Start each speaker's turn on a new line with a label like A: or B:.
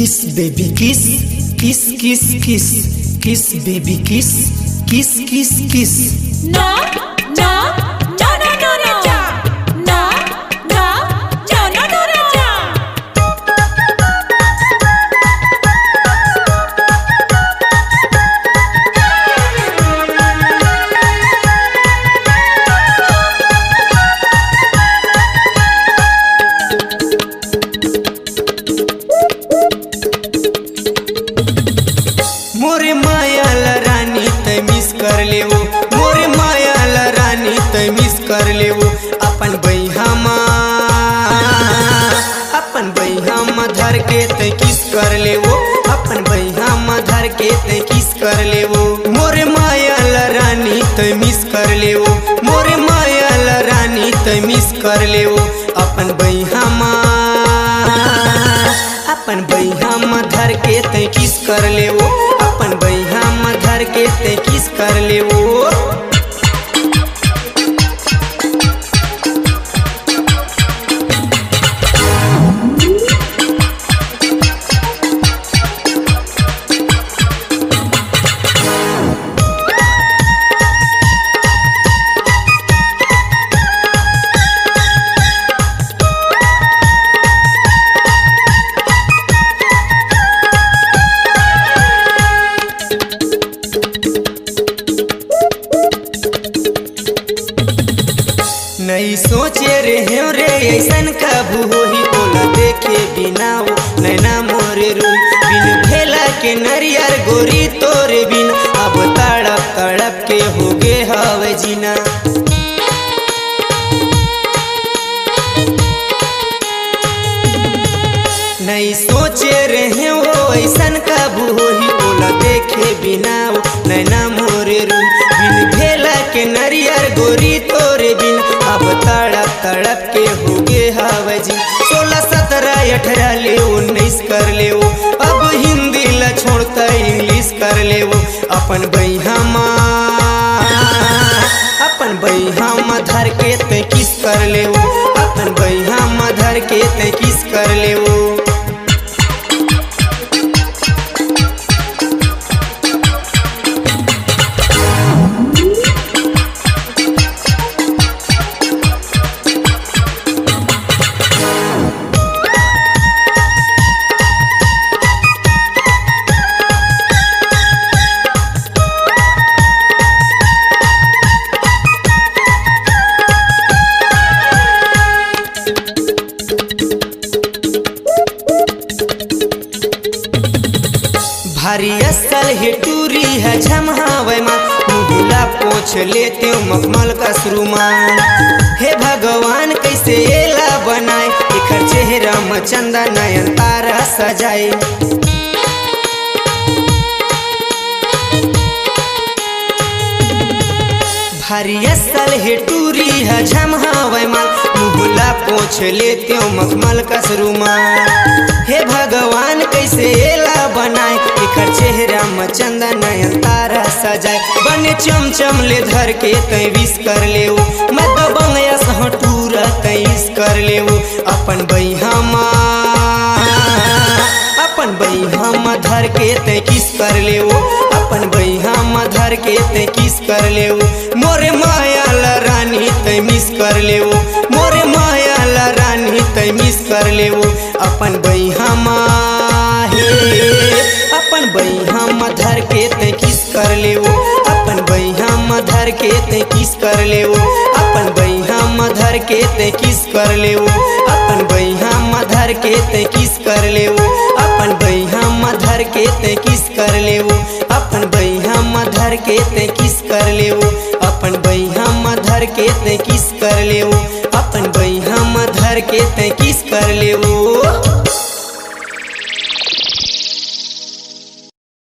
A: Kiss baby kiss, kiss kiss kiss, kiss baby kiss, kiss kiss kiss.
B: No, no, no, no, no, no, no, no, no, no, no, no, no.
A: मोरे मायाला रानी तै miss कर लेवो, मोरे मायाला रानी तै miss कर लेवो। अपन बैहा धर के तै किस कर लेवो, अपन बैहा धर के तै किस कर लेवो। मोरे मायाला रानी तै मिस कर लेवो, मोरे मायाला रानी तै मिस कर लेवो। अपन बैहा धर के तै किस कर लेवो, अपन बैहा धर के तै किस कर लेवो। नहीं सोचे रे ऐसन कबू होही, तोला देखे बिना वो नैना मोरे रोई। बिन भेला के नरियर गोरी तोरे बिन, अब तड़प तड़प के हो गे हवे जीना। नहीं सोचे रहे वो ऐसन कबू होही, तोला देखे बिना वो नैना मोरे रोई। बिन भेला के नरियर गोरी तोरे बिन, अब तड़प तड़प के हो गे हवे जी। 16, 17, 18 ले 19 कर ले वो, अब हिंदी ला छोड़ता इंग्लिश कर ले वो। अपन बैहा धर के तै किस कर ले वो, अपन बैहा धर के तै किस कर ले वो। भारी असल है टूरी है झमहावे माँ, मुहला पोछ लेते मखमल का सुरुमान। हे भगवान कैसे एला बनाए, एकर चेहरा में चंदा नयन तारा सजाए। भारी असल है टूरी है झमहावे माँ, मुहला पोछ लेते मखमल का सुरुमान। हे भगवान कैसे एला बनाए, एकर चेहरा में चंदा नयन तारा सजाए। बने चमचम ले धर के तै विश कर लेवो, मैं तो बंगया सह टूरा तै इस कर लेवो। अपन बैहा धर के तै किस कर लेवो, अपन बैहा धर के तै किस कर लेवो। मोरे मायाला रानी तै मिस कर लेवो, मोरे मायाला रानी तै मिस कर लेवो। अपन बैहा धर के तै किस कर लेवो, अपन बैहा धर के तै किस कर लेवो। अपन बैहा धर के तै किस कर लेवो, अपन बैहा धर के तै किस कर लेवो। अपन बैहा धर के तै किस कर लेवो, अपन बैहा धर के तै किस कर लेवो। अपन बैहा धर के तै किस कर लेवो, अपन बैहा धर के तै किस कर लेवो।